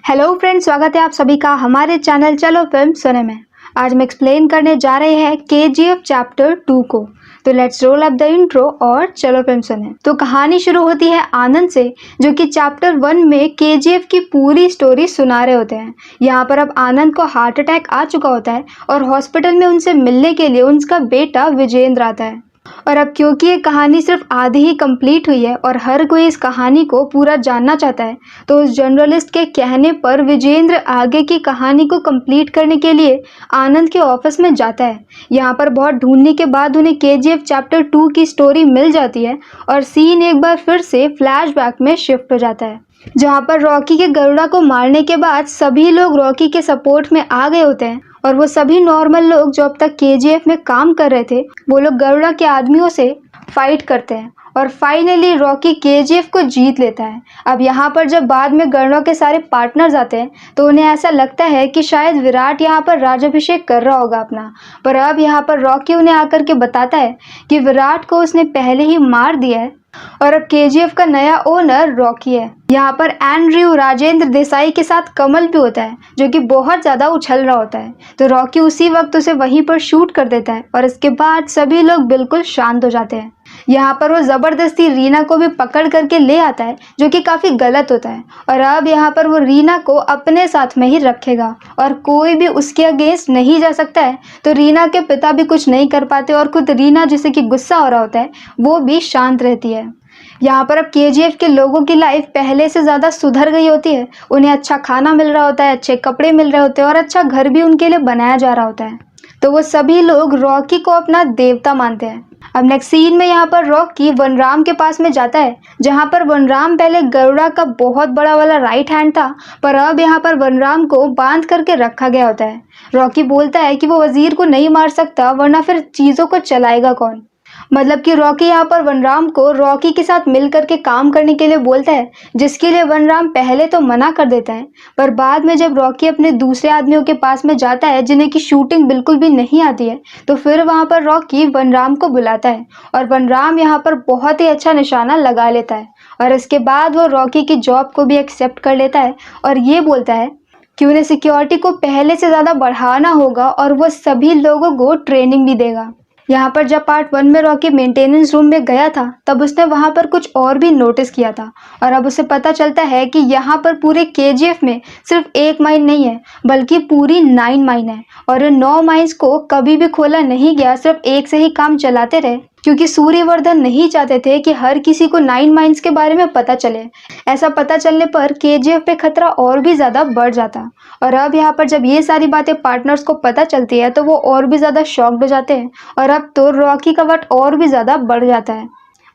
Hello friends, स्वागत है आप सभी का हमारे चैनल चलो फिल्म सुने में। आज हम एक्सप्लेन करने जा रहे हैं केजीएफ चैप्टर 2 को। तो let's roll up the intro और चलो फिल्म सुने। तो कहानी शुरू होती है आनंद से, जो कि चैप्टर 1 में केजीएफ की पूरी स्टोरी सुना रहे होते हैं। यहाँ पर अब आनंद को हार्ट अटैक आ चुका होता है और हॉस्पिटल में उनसे मिलने के लिए उनका बेटा विजेंद्र आता है। और अब क्योंकि ये कहानी सिर्फ आधी ही कंप्लीट हुई है और हर कोई इस कहानी को पूरा जानना चाहता है, तो उस जर्नलिस्ट के कहने पर विजेंद्र आगे की कहानी को कंप्लीट करने के लिए आनंद के ऑफिस में जाता है। यहाँ पर बहुत ढूंढने के बाद उन्हें केजीएफ चैप्टर 2 की स्टोरी मिल जाती है और सीन एक बार फिर से फ्लैशबैक में शिफ्ट हो जाता है, जहाँ पर रॉकी के गरुड़ा को मारने के बाद सभी लोग रॉकी के सपोर्ट में आ गए होते हैं और वो सभी नॉर्मल लोग जो अब तक केजीएफ में काम कर रहे थे, वो लोग गरुड़ा के आदमियों से फाइट करते हैं और फाइनली रॉकी केजीएफ को जीत लेता है। अब यहाँ पर जब बाद में गरुड़ा के सारे पार्टनर्स आते हैं तो उन्हें ऐसा लगता है कि शायद विराट यहाँ पर राज्याभिषेक कर रहा होगा अपना, पर अब यहाँ पर रॉकी उन्हें आकर के बताता है कि विराट को उसने पहले ही मार दिया है और अब केजीएफ का नया ओनर रॉकी है। यहाँ पर एंड्रयू राजेंद्र देसाई के साथ कमल भी होता है, जो कि बहुत ज़्यादा उछल रहा होता है। तो रॉकी उसी वक्त उसे वहीं पर शूट कर देता है और इसके बाद सभी लोग बिल्कुल शांत हो जाते हैं। यहाँ पर वो ज़बरदस्ती रीना को भी पकड़ करके ले आता है, जो कि काफ़ी गलत होता है। और अब यहाँ पर वो रीना को अपने साथ में ही रखेगा और कोई भी उसके अगेंस्ट नहीं जा सकता है। तो रीना के पिता भी कुछ नहीं कर पाते और खुद रीना, जिसे कि गुस्सा हो रहा होता है, वो भी शांत रहती है। यहाँ पर अब केजीएफ के लोगों की लाइफ पहले से ज़्यादा सुधर गई होती है। उन्हें अच्छा खाना मिल रहा होता है, अच्छे कपड़े मिल रहे होते हैं और अच्छा घर भी उनके लिए बनाया जा रहा होता है। तो वो सभी लोग रॉकी को अपना देवता मानते हैं। अब नेक्स्ट सीन में यहाँ पर रॉकी वनराम के पास में जाता है, जहाँ पर वनराम पहले गरुड़ा का बहुत बड़ा वाला राइट हैंड था, पर अब यहाँ पर वनराम को बांध करके रखा गया होता है। रॉकी बोलता है कि वो वजीर को नहीं मार सकता, वरना फिर चीज़ों को चलाएगा कौन। मतलब कि रॉकी यहाँ पर वनराम को रॉकी के साथ मिल करके काम करने के लिए बोलता है, जिसके लिए वनराम पहले तो मना कर देता है, पर बाद में जब रॉकी अपने दूसरे आदमियों के पास में जाता है जिन्हें की शूटिंग बिल्कुल भी नहीं आती है, तो फिर वहाँ पर रॉकी वनराम को बुलाता है और वनराम यहाँ पर बहुत ही अच्छा निशाना लगा लेता है और इसके बाद वो रॉकी की जॉब को भी एक्सेप्ट कर लेता है और ये बोलता है कि उन्हें सिक्योरिटी को पहले से ज़्यादा बढ़ाना होगा और वो सभी लोगों को ट्रेनिंग भी देगा। यहाँ पर जब पार्ट 1 में रॉकी मेंटेनेंस रूम में गया था, तब उसने वहाँ पर कुछ और भी नोटिस किया था और अब उसे पता चलता है कि यहाँ पर पूरे केजीएफ में सिर्फ एक माइन नहीं है, बल्कि पूरी 9 माइन है और इन 9 माइंस को कभी भी खोला नहीं गया, सिर्फ एक से ही काम चलाते रहे, क्योंकि सूर्यवर्धन नहीं चाहते थे कि हर किसी को 9 माइंस के बारे में पता चले। ऐसा पता चलने पर केजीएफ पे खतरा और भी ज़्यादा बढ़ जाता और अब यहाँ पर जब ये सारी बातें पार्टनर्स को पता चलती है तो वो और भी ज़्यादा शॉक्ड हो जाते हैं और अब तो रॉकी का वट और भी ज़्यादा बढ़ जाता है।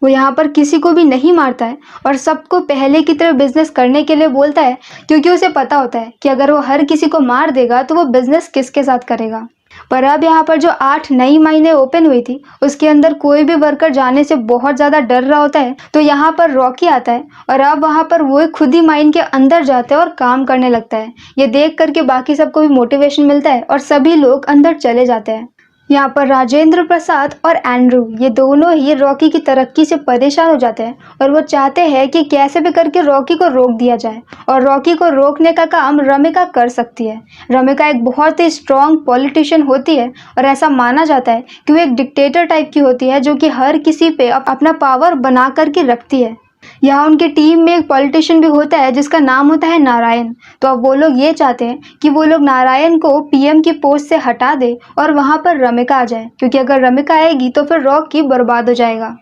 वो यहाँ पर किसी को भी नहीं मारता है और सबको पहले की तरह बिजनेस करने के लिए बोलता है, क्योंकि उसे पता होता है कि अगर वो हर किसी को मार देगा तो वो बिजनेस किसके साथ करेगा। पर अब यहाँ पर जो 8 नई माइनें ओपन हुई थी, उसके अंदर कोई भी वर्कर जाने से बहुत ज़्यादा डर रहा होता है। तो यहाँ पर रॉकी आता है और अब वहाँ पर वो खुद ही माइन के अंदर जाता है और काम करने लगता है। ये देख करके बाकी सबको भी मोटिवेशन मिलता है और सभी लोग अंदर चले जाते हैं। यहाँ पर राजेंद्र प्रसाद और एंड्रू, ये दोनों ही रॉकी की तरक्की से परेशान हो जाते हैं और वो चाहते हैं कि कैसे भी करके रॉकी को रोक दिया जाए और रॉकी को रोकने का काम रमिका कर सकती है। रमिका एक बहुत ही स्ट्रॉन्ग पॉलिटिशियन होती है और ऐसा माना जाता है कि वो एक डिक्टेटर टाइप की होती है, जो कि हर किसी पे अपना पावर बना करके रखती है। यहाँ उनकी टीम में एक पॉलिटिशियन भी होता है जिसका नाम होता है नारायण। तो अब वो लोग ये चाहते हैं कि वो लोग नारायण को पीएम की पोस्ट से हटा दे और वहाँ पर रमिका आ जाए, क्योंकि अगर रमिका आएगी तो फिर रॉकी बर्बाद हो जाएगा।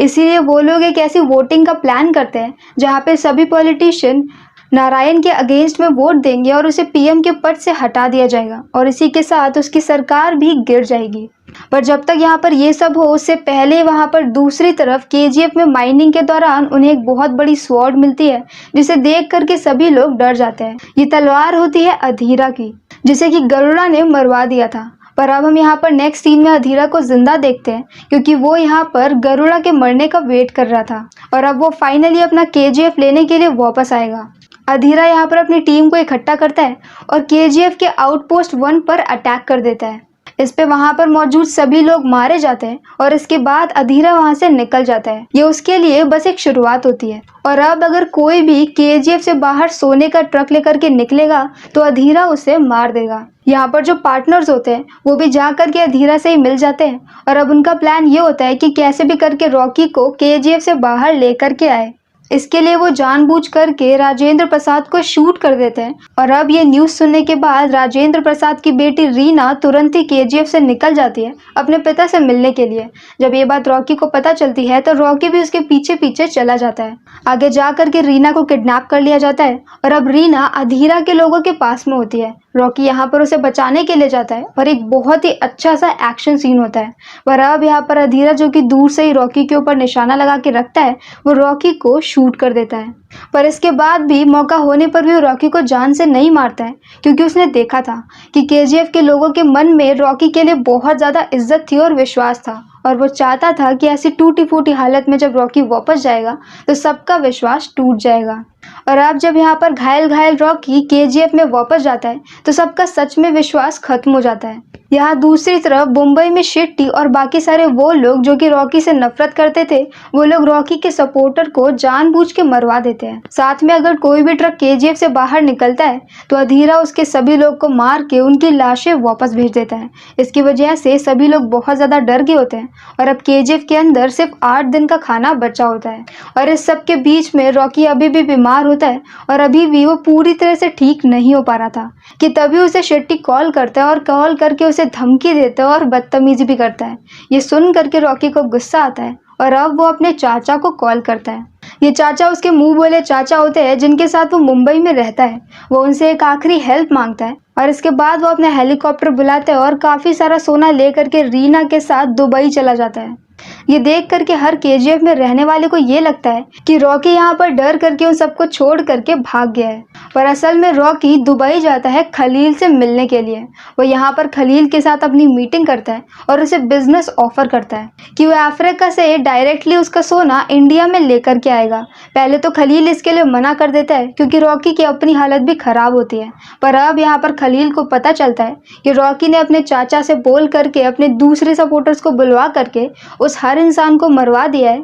इसीलिए वो लोग एक ऐसी वोटिंग का प्लान करते हैं जहाँ पे सभी पॉलिटिशियन नारायण के अगेंस्ट में वोट देंगे और उसे पीएम के पद से हटा दिया जाएगा और इसी के साथ उसकी सरकार भी गिर जाएगी। पर जब तक यहाँ पर ये सब हो, उससे पहले वहाँ पर दूसरी तरफ केजीएफ में माइनिंग के दौरान उन्हें एक बहुत बड़ी स्वॉर्ड मिलती है, जिसे देख करके सभी लोग डर जाते हैं। ये तलवार होती है अधीरा की, जिसे कि गरुड़ा ने मरवा दिया था। पर अब हम यहाँ पर नेक्स्ट सीन में अधीरा को जिंदा देखते हैं, क्योंकि वो यहाँ पर गरुड़ा के मरने का वेट कर रहा था और अब वो फाइनली अपना केजीएफ लेने के लिए वापस आएगा। अधीरा यहाँ पर अपनी टीम को इकट्ठा करता है और केजीएफ के आउटपोस्ट 1 पर अटैक कर देता है। इस पे वहां पर मौजूद सभी लोग मारे जाते हैं और इसके बाद अधीरा वहां से निकल जाता है। ये उसके लिए बस एक शुरुआत होती है। और अब अगर कोई भी केजीएफ से बाहर सोने का ट्रक लेकर के निकलेगा तो अधीरा उसे मार देगा। यहाँ पर जो पार्टनर्स होते हैं वो भी जा करके अधीरा से ही मिल जाते हैं और अब उनका प्लान ये होता है कि कैसे भी करके रॉकी को केजीएफ से बाहर लेकर के आए। इसके लिए वो जानबूझ करके राजेंद्र प्रसाद को शूट कर देते हैं। और अब ये न्यूज़ सुनने के बाद राजेंद्र प्रसाद की बेटी रीना तुरंत ही केजीएफ से निकल जाती है अपने पिता से मिलने के लिए। जब ये बात रॉकी को पता चलती है तो रॉकी भी उसके पीछे पीछे चला जाता है। आगे जा करके रीना को किडनैप कर लिया जाता है और अब रीना अधीरा के लोगों के पास में होती है। रॉकी यहाँ पर उसे बचाने के लिए जाता है और एक बहुत ही अच्छा सा एक्शन सीन होता है। पर अब यहाँ पर अधीरा जो कि दूर से ही रॉकी के ऊपर निशाना लगा के रखता है वो रॉकी को शूट कर देता है। पर इसके बाद भी मौका होने पर भी वो रॉकी को जान से नहीं मारता है क्योंकि उसने देखा था कि केजीएफ के लोगों के मन में रॉकी के लिए बहुत ज़्यादा इज्जत थी और विश्वास था और वो चाहता था कि ऐसी टूटी फूटी हालत में जब रॉकी वापस जाएगा तो सबका विश्वास टूट जाएगा। और अब जब यहाँ पर घायल घायल रॉकी केजीएफ में वापस जाता है तो सबका सच में विश्वास खत्म हो जाता है। यहाँ दूसरी तरफ मुंबई में शेट्टी और बाकी सारे वो लोग जो कि रॉकी से नफरत करते थे वो लोग रॉकी के सपोर्टर को जानबूझ के मरवा देते हैं। साथ में अगर कोई भी ट्रक केजीएफ से बाहर निकलता है तो अधीरा उसके सभी लोग को मार के उनकी लाशें वापस भेज देता है। इसकी वजह से सभी लोग बहुत ज़्यादा डर गए होते हैं और अब केजीएफ के अंदर सिर्फ 8 दिन का खाना बचा होता है। और इस सब के बीच में रॉकी अभी भी बीमार होता है और अभी भी वो पूरी तरह से ठीक नहीं हो पा रहा था कि तभी उसे शेट्टी कॉल करता है और कॉल करके उसे धमकी देता है और बदतमीजी भी करता है। ये सुन करके रॉकी को गुस्सा आता है और अब वो अपने चाचा को कॉल करता है। ये चाचा उसके मुंह बोले चाचा होते हैं जिनके साथ वो मुंबई में रहता है। वो उनसे एक आखिरी हेल्प मांगता है और इसके बाद वो अपने हेलीकॉप्टर बुलाते हैं और काफ़ी सारा सोना लेकर के रीना के साथ दुबई चला जाता है। ये देख करके हर केजीएफ में रहने वाले को ये लगता है कि रॉकी यहाँ पर डर करके उन सबको छोड़ करके भाग गया है। पर असल में रॉकी दुबई जाता है खलील से मिलने के लिए। वो यहाँ पर खलील के साथ अपनी मीटिंग करता है और उसे बिजनेस ऑफर करता है कि वो अफ्रीका से डायरेक्टली उसका सोना इंडिया में लेकर के आएगा। पहले तो खलील इसके लिए मना कर देता है क्योंकि रॉकी की अपनी हालत भी खराब होती है। पर अब यहाँ पर खलील को पता चलता है कि रॉकी ने अपने चाचा से बोल करके अपने दूसरे सपोर्टर्स को बुलवा करके उस हर इंसान को मरवा दिया है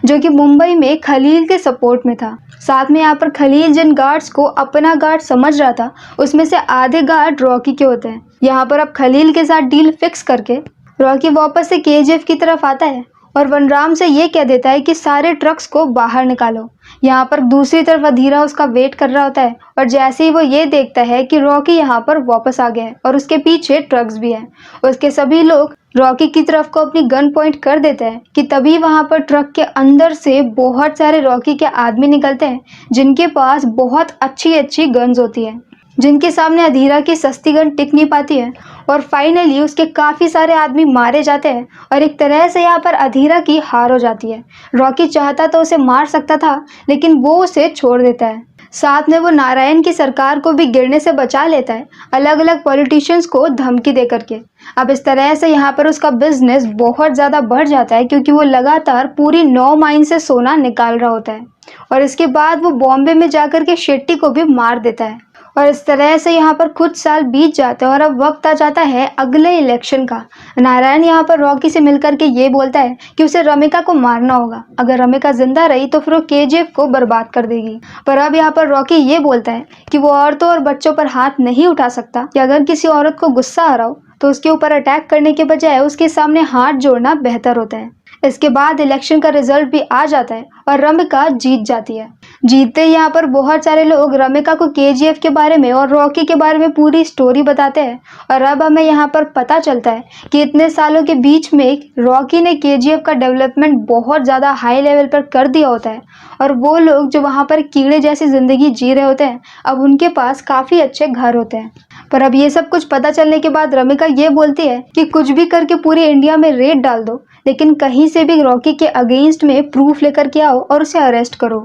जो कि मुंबई में खलील के सपोर्ट में था। साथ में यहाँ पर खलील जिन गार्ड्स को अपना गार्ड समझ रहा था उसमें से आधे गार्ड रॉकी के होते हैं। यहाँ पर अब खलील के साथ डील फिक्स करके रॉकी वापस से केजीएफ की तरफ आता है और वनराम से ये कह देता है कि सारे ट्रक्स को बाहर निकालो। यहाँ पर दूसरी तरफ अधीरा उसका वेट कर रहा होता है और जैसे ही वो ये देखता है कि रॉकी यहाँ पर वापस आ गया है और उसके पीछे ट्रक्स भी हैं, उसके सभी लोग रॉकी की तरफ को अपनी गन पॉइंट कर देते हैं कि तभी वहाँ पर ट्रक के अंदर से बहुत सारे रॉकी के आदमी निकलते हैं जिनके पास बहुत अच्छी अच्छी गन्स होती है, जिनके सामने अधीरा की सस्ती गन टिक नहीं पाती है। और फाइनली उसके काफ़ी सारे आदमी मारे जाते हैं और एक तरह से यहाँ पर अधीरा की हार हो जाती है। रॉकी चाहता तो उसे मार सकता था लेकिन वो उसे छोड़ देता है। साथ में वो नारायण की सरकार को भी गिरने से बचा लेता है अलग अलग पॉलिटिशियंस को धमकी दे करके। अब इस तरह से यहाँ पर उसका बिजनेस बहुत ज़्यादा बढ़ जाता है क्योंकि वो लगातार पूरी 9 माइन से सोना निकाल रहा होता है। और इसके बाद वो बॉम्बे में जाकर के शेट्टी को भी मार देता है। और इस तरह से यहाँ पर कुछ साल बीत जाते हैं और अब वक्त आ जाता है अगले इलेक्शन का। नारायण यहाँ पर रॉकी से मिलकर के ये बोलता है कि उसे रमिका को मारना होगा, अगर रमिका जिंदा रही तो फिर वो केजीएफ को बर्बाद कर देगी। पर अब यहाँ पर रॉकी ये बोलता है कि वो औरतों और बच्चों पर हाथ नहीं उठा सकता कि अगर किसी औरत को गुस्सा आ रहा हो तो उसके ऊपर अटैक करने के बजाय उसके सामने हाथ जोड़ना बेहतर होता है। इसके बाद इलेक्शन का रिजल्ट भी आ जाता है और रमिका जीत जाती है। जीतते यहाँ पर बहुत सारे लोग रमिका को केजीएफ के बारे में और रॉकी के बारे में पूरी स्टोरी बताते हैं। और अब हमें यहाँ पर पता चलता है कि इतने सालों के बीच में रॉकी ने केजीएफ का डेवलपमेंट बहुत ज़्यादा हाई लेवल पर कर दिया होता है और वो लोग जो वहाँ पर कीड़े जैसी ज़िंदगी जी रहे होते हैं अब उनके पास काफ़ी अच्छे घर होते हैं। पर अब ये सब कुछ पता चलने के बाद रमिका ये बोलती है कि कुछ भी करके पूरे इंडिया में रेड डाल दो लेकिन कहीं से भी रॉकी के अगेंस्ट में प्रूफ लेकर के आओ और उसे अरेस्ट करो।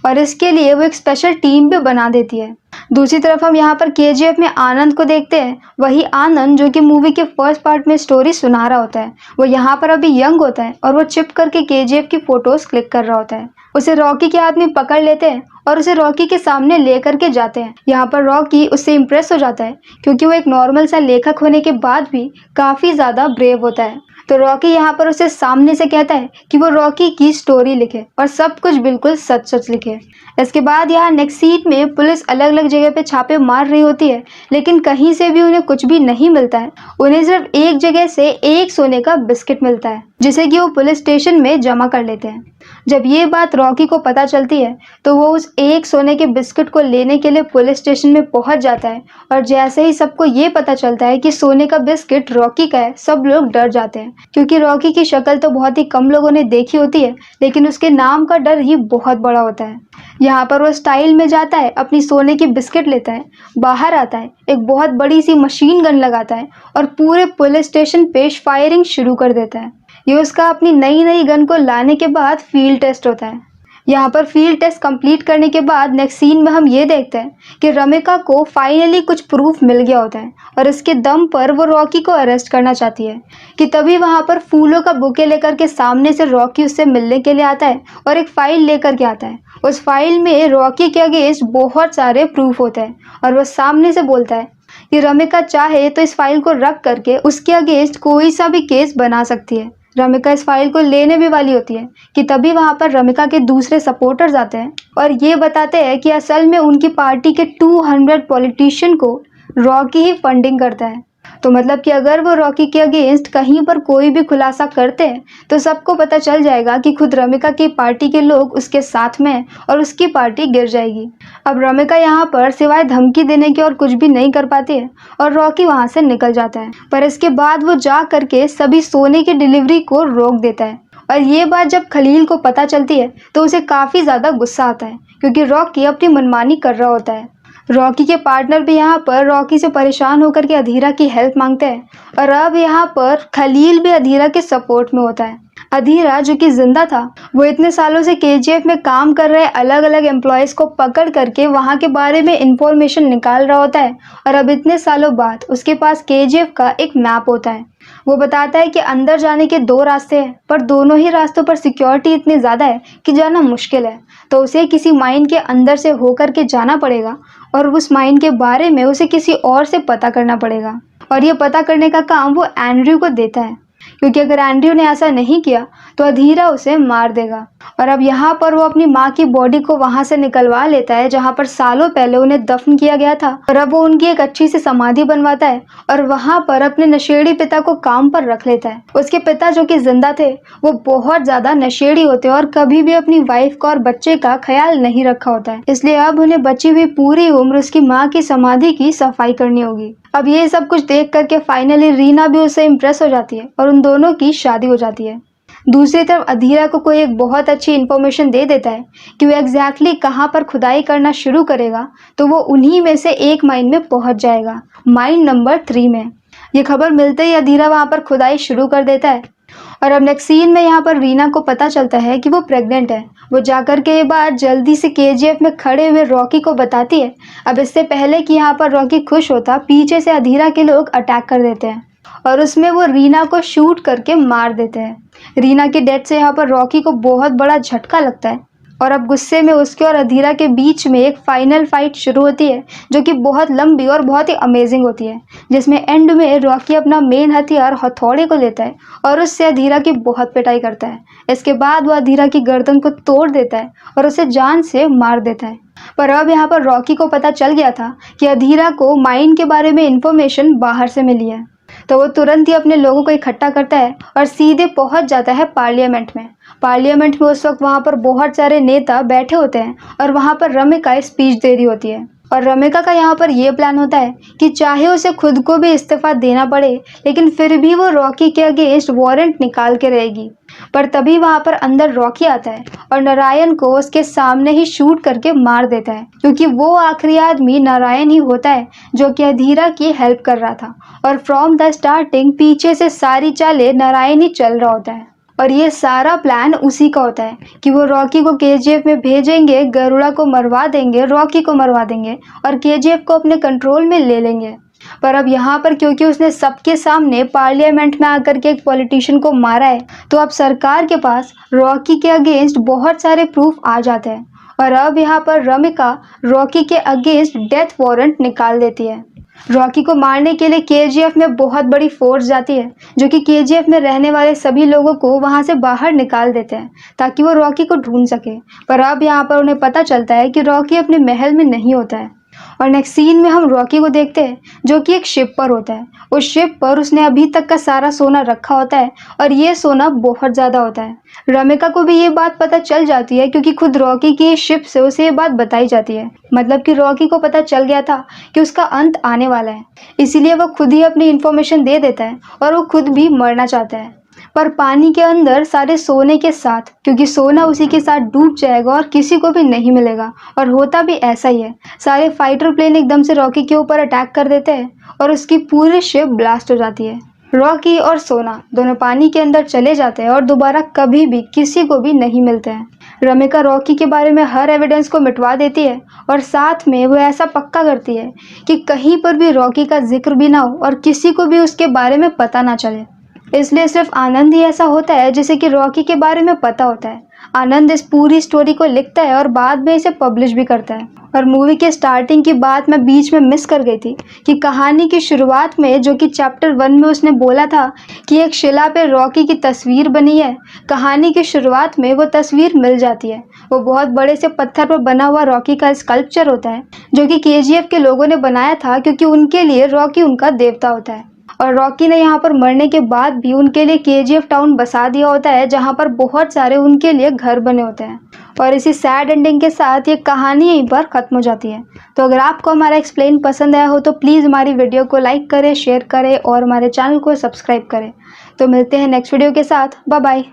और इसके लिए वो एक स्पेशल टीम भी बना देती है। दूसरी तरफ हम यहाँ पर केजीएफ में आनंद को देखते हैं। वही आनंद जो कि मूवी के फर्स्ट पार्ट में स्टोरी सुना रहा होता है, वो यहाँ पर अभी यंग होता है और वो चिप करके केजीएफ की फोटोज क्लिक कर रहा होता है। उसे रॉकी के हाथ में पकड़ लेते हैं और उसे रॉकी के सामने लेकर के जाते हैं। यहाँ पर रॉकी उससे इम्प्रेस हो जाता है क्योंकि वो एक नॉर्मल सा लेखक होने के बाद भी काफी ज्यादा ब्रेव होता है। तो रॉकी यहाँ पर उसे सामने से कहता है कि वो रॉकी की स्टोरी लिखे और सब कुछ बिल्कुल सच सच लिखे। इसके बाद यहाँ नेक्स्ट सीट में पुलिस अलग अलग जगह पे छापे मार रही होती है, लेकिन कहीं से भी उन्हें कुछ भी नहीं मिलता है। उन्हें सिर्फ एक जगह से एक सोने का बिस्किट मिलता है जिसे कि वो पुलिस स्टेशन में जमा कर लेते हैं। जब ये बात रॉकी को पता चलती है तो वो उस एक सोने के बिस्किट को लेने के लिए पुलिस स्टेशन में पहुंच जाता है और जैसे ही सबको ये पता चलता है कि सोने का बिस्किट रॉकी का है, सब लोग डर जाते हैं क्योंकि रॉकी की शक्ल तो बहुत ही कम लोगों ने देखी होती है, लेकिन उसके नाम का डर ही बहुत बड़ा होता है। यहाँ पर वो स्टाइल में जाता है, अपनी सोने की बिस्किट लेता है, बाहर आता है, एक बहुत बड़ी सी मशीन गन लगाता है और पूरे पुलिस स्टेशन पे फायरिंग शुरू कर देता है। ये उसका अपनी नई गन को लाने के बाद फील्ड टेस्ट होता है। यहाँ पर फील्ड टेस्ट कंप्लीट करने के बाद नेक्स्ट सीन में हम ये देखते हैं कि रमिका को फाइनली कुछ प्रूफ मिल गया होता है और इसके दम पर वो रॉकी को अरेस्ट करना चाहती है कि तभी वहाँ पर फूलों का बुके लेकर के सामने से रॉकी उससे मिलने के लिए आता है और एक फाइल लेकर के आता है। उस फाइल में रॉकी के अगेंस्ट बहुत सारे प्रूफ होते हैं और वह सामने से बोलता है कि रमिका चाहे तो इस फाइल को रख करके उसके अगेंस्ट कोई सा भी केस बना सकती है। रमिका इस फाइल को लेने भी वाली होती है कि तभी वहां पर रमिका के दूसरे सपोर्टर्स आते हैं और ये बताते हैं कि असल में उनकी पार्टी के 200 पॉलिटिशियन को रॉकी ही फंडिंग करता है। तो मतलब कि अगर वो रॉकी के अगेंस्ट कहीं पर कोई भी खुलासा करते हैं तो सबको पता चल जाएगा कि खुद रमिका की पार्टी के लोग उसके साथ में हैं और उसकी पार्टी गिर जाएगी। अब रमिका यहाँ पर सिवाय धमकी देने के और कुछ भी नहीं कर पाती है और रॉकी वहाँ से निकल जाता है, पर इसके बाद वो जा करके सभी सोने की डिलीवरी को रोक देता है। और ये बात जब खलील को पता चलती है तो उसे काफ़ी ज़्यादा गुस्सा आता है क्योंकि रॉकी अपनी मनमानी कर रहा होता है। रॉकी के पार्टनर भी यहाँ पर रॉकी से परेशान होकर के अधीरा की हेल्प मांगते हैं और अब यहाँ पर खलील भी अधीरा के सपोर्ट में होता है। अधीरा जो कि जिंदा था, वो इतने सालों से केजीएफ में काम कर रहे अलग अलग एम्प्लॉयज को पकड़ करके वहाँ के बारे में इंफॉर्मेशन निकाल रहा होता है और अब इतने सालों बाद उसके पास केजीएफ का एक मैप होता है। वो बताता है कि अंदर जाने के 2 रास्ते हैं, पर दोनों ही रास्तों पर सिक्योरिटी इतनी ज़्यादा है कि जाना मुश्किल है, तो उसे किसी माइन के अंदर से होकर के जाना पड़ेगा और उस माइन के बारे में उसे किसी और से पता करना पड़ेगा। और ये पता करने का काम वो एंड्रयू को देता है क्योंकि अगर एंड्रयू ने ऐसा नहीं किया तो अधीरा उसे मार देगा। और अब यहाँ पर वो अपनी माँ की बॉडी को वहाँ से निकलवा लेता है जहाँ पर सालों पहले उन्हें दफन किया गया था और अब वो उनकी एक अच्छी सी समाधि बनवाता है और वहाँ पर अपने नशेड़ी पिता को काम पर रख लेता है। उसके पिता जो कि जिंदा थे वो बहुत ज्यादा नशेड़ी होते हैं और कभी भी अपनी वाइफ का और बच्चे का ख्याल नहीं रखा होता है, इसलिए अब उन्हें बची हुई पूरी उम्र उसकी माँ की समाधि की सफाई करनी होगी। अब ये सब कुछ देख करके फाइनली रीना भी उससे इम्प्रेस हो जाती है और उन दोनों की शादी हो जाती है। दूसरी तरफ अधीरा को कोई एक बहुत अच्छी इन्फॉर्मेशन दे देता है कि वो एग्जैक्टली कहाँ पर खुदाई करना शुरू करेगा, तो वो उन्हीं में से एक माइन में पहुंच जाएगा, माइन नंबर 3 में। ये खबर मिलते ही अधीरा वहाँ पर खुदाई शुरू कर देता है और अब नेक्स्ट सीन में यहाँ पर रीना को पता चलता है कि वो प्रेग्नेंट है। वो जाकर के ये बात जल्दी से केजीएफ में खड़े हुए रॉकी को बताती है। अब इससे पहले कि यहाँ पर रॉकी खुश होता, पीछे से अधीरा के लोग अटैक कर देते हैं और उसमें वो रीना को शूट करके मार देते हैं। रीना की डेथ से यहाँ पर रॉकी को बहुत बड़ा झटका लगता है और अब गुस्से में उसके और अधीरा के बीच में एक फाइनल फाइट शुरू होती है जो कि बहुत लंबी और बहुत ही अमेजिंग होती है, जिसमें एंड में रॉकी अपना मेन हथियार हथौड़े को लेता है और उससे अधीरा की बहुत पिटाई करता है। इसके बाद वो अधीरा की गर्दन को तोड़ देता है और उसे जान से मार देता है। पर अब यहाँ पर रॉकी को पता चल गया था कि अधीरा को माइन के बारे में इंफॉर्मेशन बाहर से मिली है, तो वो तुरंत ही अपने लोगों को इकट्ठा करता है और सीधे पहुंच जाता है पार्लियामेंट में। पार्लियामेंट में उस वक्त वहां पर बहुत सारे नेता बैठे होते हैं और वहां पर रमिका स्पीच दे रही होती है और रमिका का यहाँ पर यह प्लान होता है कि चाहे उसे खुद को भी इस्तीफा देना पड़े, लेकिन फिर भी वो रॉकी के अगेंस्ट वारंट निकाल के रहेगी। पर तभी वहां पर अंदर रॉकी आता है और नारायण को उसके सामने ही शूट करके मार देता है, क्योंकि वो आखिरी आदमी नारायण ही होता है जो कि अधीरा की हेल्प कर रहा था और फ्रॉम द स्टार्टिंग पीछे से सारी चालें नारायण ही चल रहा होता है। और ये सारा प्लान उसी का होता है कि वो रॉकी को केजीएफ में भेजेंगे, गरुड़ा को मरवा देंगे, रॉकी को मरवा देंगे और केजीएफ को अपने कंट्रोल में ले लेंगे। पर अब यहाँ पर क्योंकि उसने सबके सामने पार्लियामेंट में आकर के एक पॉलिटिशियन को मारा है, तो अब सरकार के पास रॉकी के अगेंस्ट बहुत सारे प्रूफ आ जाते हैं और अब यहाँ पर रमिका रॉकी के अगेंस्ट डेथ वारंट निकाल देती है। रॉकी को मारने के लिए केजीएफ में बहुत बड़ी फोर्स जाती है, जो कि केजीएफ में रहने वाले सभी लोगों को वहां से बाहर निकाल देते हैं ताकि वो रॉकी को ढूंढ सके। पर अब यहाँ पर उन्हें पता चलता है कि रॉकी अपने महल में नहीं होता है और नेक्स्ट सीन में हम रॉकी को देखते हैं जो कि एक शिप पर होता है। उस शिप पर उसने अभी तक का सारा सोना रखा होता है और ये सोना बहुत ज़्यादा होता है। रमिका को भी ये बात पता चल जाती है क्योंकि खुद रॉकी की शिप से उसे ये बात बताई जाती है। मतलब कि रॉकी को पता चल गया था कि उसका अंत आने वाला है, इसीलिए वो खुद ही अपनी इन्फॉर्मेशन दे देता है और वो खुद भी मरना चाहता है, पर पानी के अंदर सारे सोने के साथ, क्योंकि सोना उसी के साथ डूब जाएगा और किसी को भी नहीं मिलेगा। और होता भी ऐसा ही है। सारे फाइटर प्लेन एकदम से रॉकी के ऊपर अटैक कर देते हैं और उसकी पूरी शिप ब्लास्ट हो जाती है। रॉकी और सोना दोनों पानी के अंदर चले जाते हैं और दोबारा कभी भी किसी को भी नहीं मिलते हैं। रमिका रॉकी के बारे में हर एविडेंस को मिटवा देती है और साथ में वो ऐसा पक्का करती है कि कहीं पर भी रॉकी का जिक्र भी ना हो और किसी को भी उसके बारे में पता ना चले। इसलिए सिर्फ आनंद ही ऐसा होता है जिसे कि रॉकी के बारे में पता होता है। आनंद इस पूरी स्टोरी को लिखता है और बाद में इसे पब्लिश भी करता है। और मूवी के स्टार्टिंग की बात मैं बीच में मिस कर गई थी कि कहानी की शुरुआत में जो कि चैप्टर 1 में उसने बोला था कि एक शिला पे रॉकी की तस्वीर बनी है, कहानी की शुरुआत में वो तस्वीर मिल जाती है। वो बहुत बड़े से पत्थर पर बना हुआ रॉकी का स्कल्पचर होता है जो कि केजीएफ के लोगों ने बनाया था, क्योंकि उनके लिए रॉकी उनका देवता होता है। और रॉकी ने यहाँ पर मरने के बाद भी उनके लिए केजीएफ टाउन बसा दिया होता है, जहाँ पर बहुत सारे उनके लिए घर बने होते हैं। और इसी सैड एंडिंग के साथ ये कहानी यहीं पर ख़त्म हो जाती है। तो अगर आपको हमारा एक्सप्लेन पसंद आया हो तो प्लीज़ हमारी वीडियो को लाइक करें, शेयर करें और हमारे चैनल को सब्सक्राइब करें। तो मिलते हैं नेक्स्ट वीडियो के साथ। Bye bye.